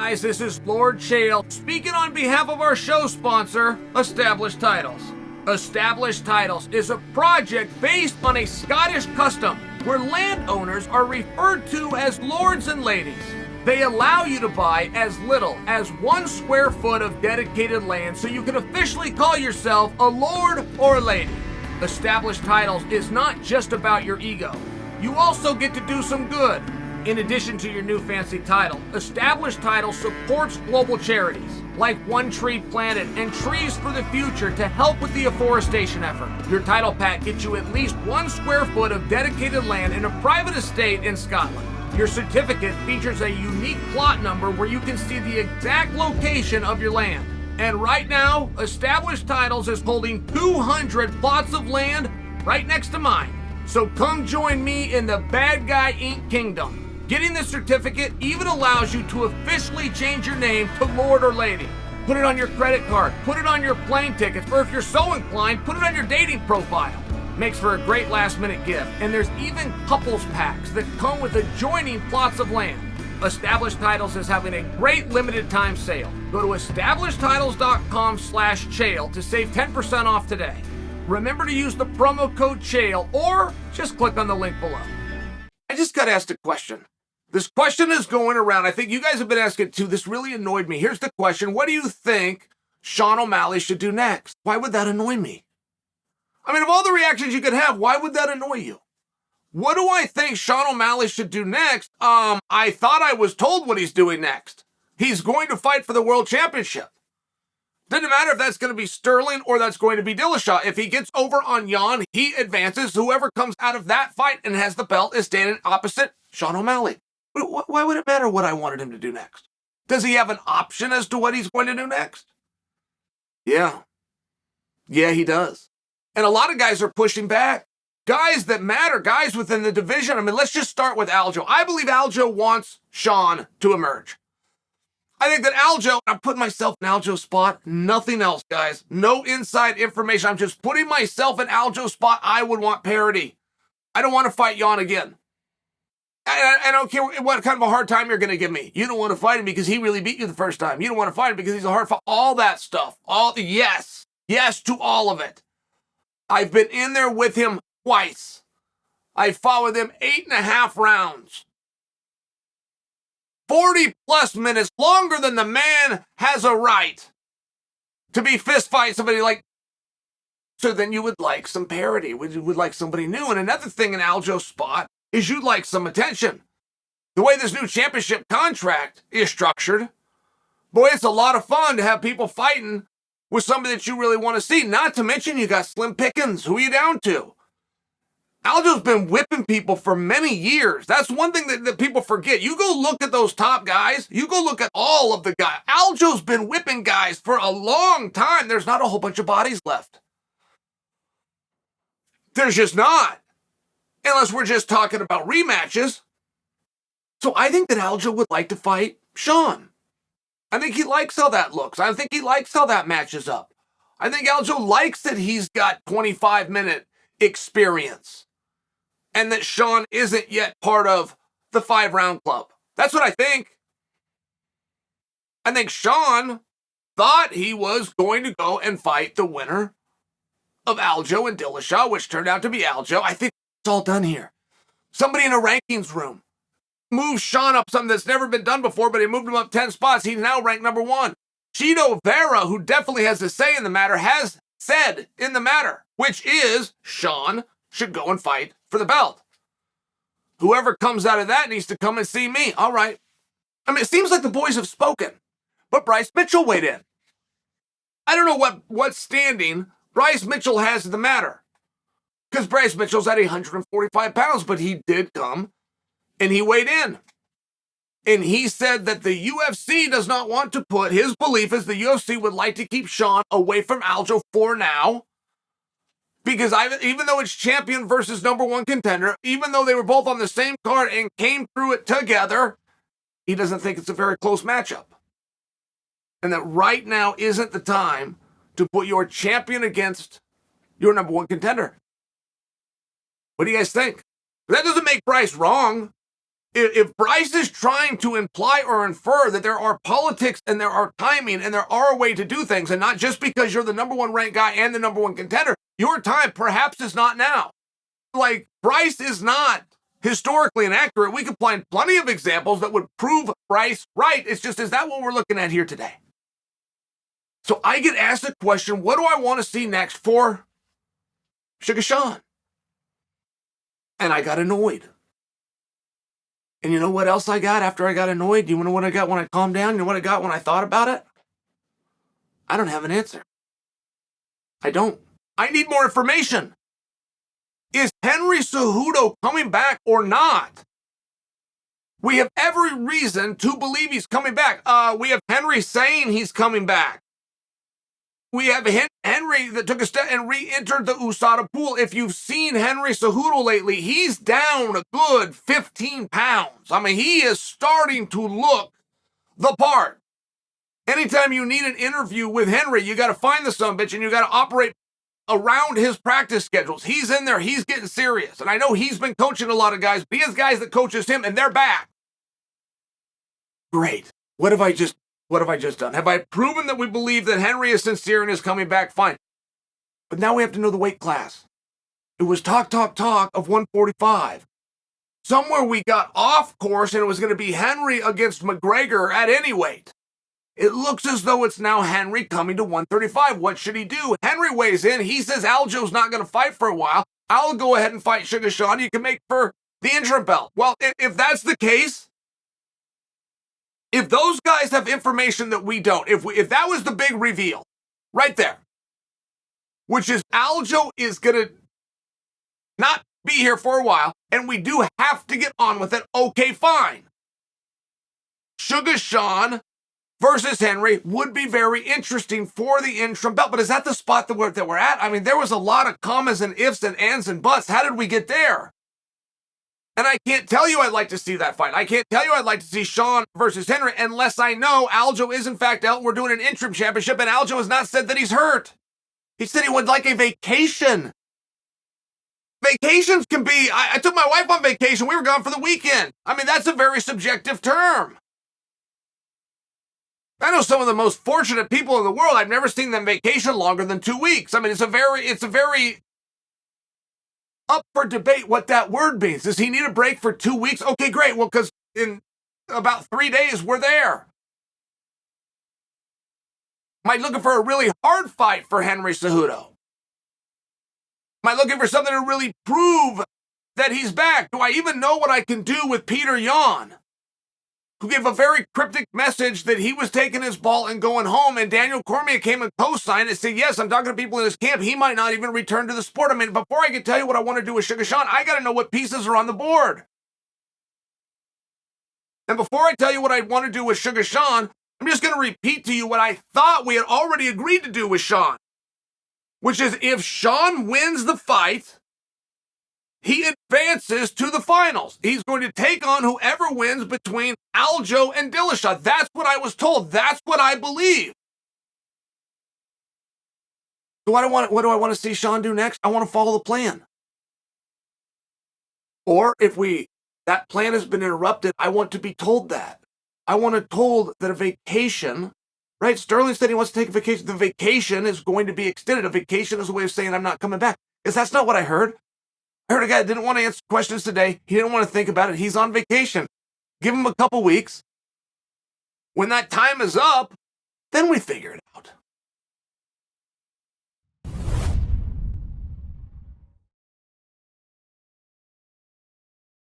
guys, this is Lord Chael speaking on behalf of our show sponsor, Established Titles. Established Titles is a project based on a Scottish custom where landowners are referred to as lords and ladies. They allow you to buy as little as 1 square foot of dedicated land so you can officially call yourself a lord or a lady. Established Titles is not just about your ego. You also get to do some good. In addition to your new fancy title, Established Title supports global charities like One Tree Planet and Trees for the Future to help with the afforestation effort. Your title pack gets you at least 1 square foot of dedicated land in a private estate in Scotland. Your certificate features a unique plot number where you can see the exact location of your land. And right now, Established Titles is holding 200 plots of land right next to mine. So come join me in the Bad Guy Inc. Kingdom. Getting this certificate even allows you to officially change your name to Lord or Lady. Put it on your credit card, put it on your plane tickets, or if you're so inclined, put it on your dating profile. Makes for a great last-minute gift, and there's even couples packs that come with adjoining plots of land. Established Titles is having a great limited-time sale. Go to establishedtitles.com/Chael to save 10% off today. Remember to use the promo code Chael, or just click on the link below. I just got asked a question. This question is going around. I think you guys have been asking too. This really annoyed me. Here's the question. What do you think Sean O'Malley should do next? Why would that annoy me? I mean, of all the reactions you could have, why would that annoy you? What do I think Sean O'Malley should do next? I thought I was told what he's doing next. He's going to fight for the world championship. Doesn't matter if that's going to be Sterling or that's going to be Dillashaw. If he gets over on Jan, he advances. Whoever comes out of that fight and has the belt is standing opposite Sean O'Malley. Why would it matter what I wanted him to do next? Does he have an option as to what he's going to do next? Yeah. Yeah, he does. And a lot of guys are pushing back. Guys that matter, guys within the division. I mean, let's just start with Aljo. I believe Aljo wants Sean to emerge. I think that Aljo, I'm putting myself in Aljo's spot, nothing else, guys. No inside information. I'm just putting myself in Aljo's spot. I would want parity. I don't want to fight Jan again. I don't care what kind of a hard time you're going to give me. You don't want to fight him because he really beat you the first time. You don't want to fight him because he's a hard fight. All that stuff. Yes to all of it. I've been in there with him twice. I fought with him 8.5 rounds. 40 plus minutes, longer than the man has a right to be fist fight somebody like. So then you would like some parity. You would like somebody new. And another thing in Aljo's spot is you'd like some attention. The way this new championship contract is structured, boy, it's a lot of fun to have people fighting with somebody that you really want to see. Not to mention you got Slim Pickens. Who are you down to? Aljo's been whipping people for many years. That's one thing that people forget. You go look at those top guys. You go look at all of the guys. Aljo's been whipping guys for a long time. There's not a whole bunch of bodies left. There's just not. Unless we're just talking about rematches. So I think that Aljo would like to fight Sean. I think he likes how that looks. I think he likes how that matches up. I think Aljo likes that he's got 25-minute experience. And that Sean isn't yet part of the 5-round club. That's what I think. I think Sean thought he was going to go and fight the winner of Aljo and Dillashaw, which turned out to be Aljo. I think it's all done here. Somebody in a rankings room moved Sean up something that's never been done before, but he moved him up 10 spots. He's now ranked number 1. Chito Vera, who definitely has a say in the matter, has said in the matter, which is Sean should go and fight for the belt. Whoever comes out of that needs to come and see me. All right. I mean, it seems like the boys have spoken, but Bryce Mitchell weighed in. I don't know what standing Bryce Mitchell has in the matter, because Bryce Mitchell's at 145 pounds, but he did come and he weighed in. And he said that the UFC does not want to put, his belief is the UFC would like to keep Sean away from Aljo for now. Because even though it's champion versus number 1 contender, even though they were both on the same card and came through it together, he doesn't think it's a very close matchup. And that right now isn't the time to put your champion against your number 1 contender. What do you guys think? That doesn't make Bryce wrong. If Bryce is trying to imply or infer that there are politics and there are timing and there are a way to do things, and not just because you're the number one ranked guy and the number one contender, your time perhaps is not now. Like, Bryce is not historically inaccurate. We could find plenty of examples that would prove Bryce right. It's just, is that what we're looking at here today? So I get asked the question, what do I want to see next for Suga Sean? And I got annoyed. And you know what else I got after I got annoyed? You know what I got when I calmed down? You know what I got when I thought about it? I don't have an answer. I don't. I need more information. Is Henry Cejudo coming back or not? We have every reason to believe he's coming back. We have Henry saying he's coming back. We have Henry that took a step and re-entered the USADA pool. If you've seen Henry Cejudo lately, he's down a good 15 pounds. I mean, he is starting to look the part. Anytime you need an interview with Henry, you got to find the sumbitch and you got to operate around his practice schedules. He's in there. He's getting serious. And I know he's been coaching a lot of guys, but he has guys that coaches him and they're back. Great. What have I just done? Have I proven that we believe that Henry is sincere and is coming back? Fine. But now we have to know the weight class. It was talk of 145. Somewhere we got off course and it was going to be Henry against McGregor at any weight. It looks as though it's now Henry coming to 135. What should he do? Henry weighs in. He says Aljo's not going to fight for a while. I'll go ahead and fight Suga Sean. You can make for the interim belt. Well, if that's the case, if those guys have information that we don't, if that was the big reveal right there, which is Aljo is going to not be here for a while, and we do have to get on with it, okay, fine. Suga Sean versus Henry would be very interesting for the interim belt, but is that the spot that we're at? I mean, there was a lot of commas and ifs and ands and buts. How did we get there? And I can't tell you I'd like to see that fight. I can't tell you I'd like to see Sean versus Henry unless I know Aljo is in fact out. We're doing an interim championship, and Aljo has not said that he's hurt. He said he would like a vacation. Vacations can be, I took my wife on vacation. We were gone for the weekend. I mean, that's a very subjective term. I know some of the most fortunate people in the world. I've never seen them vacation longer than 2 weeks. I mean, it's a very up for debate what that word means. Does he need a break for 2 weeks? Okay, great. Well, because in about 3 days, we're there. Am I looking for a really hard fight for Henry Cejudo? Am I looking for something to really prove that he's back? Do I even know what I can do with Peter Yan, who gave a very cryptic message that he was taking his ball and going home, and Daniel Cormier came and co-signed and said, yes, I'm talking to people in his camp. He might not even return to the sport. I mean, before I can tell you what I want to do with Suga Sean, I got to know what pieces are on the board. And before I tell you what I want to do with Suga Sean, I'm just going to repeat to you what I thought we had already agreed to do with Sean, which is if Sean wins the fight, he advances to the finals. He's going to take on whoever wins between Aljo and Dillashaw. That's what I was told. That's what I believe. So what do I want to see Sean do next? I want to follow the plan. Or if that plan has been interrupted, I want to be told that. I want to be told that a vacation, right? Sterling said he wants to take a vacation. The vacation is going to be extended. A vacation is a way of saying I'm not coming back. Because that's not what I heard. I heard a guy that didn't want to answer questions today. He didn't want to think about it. He's on vacation. Give him a couple weeks. When that time is up, then we figure it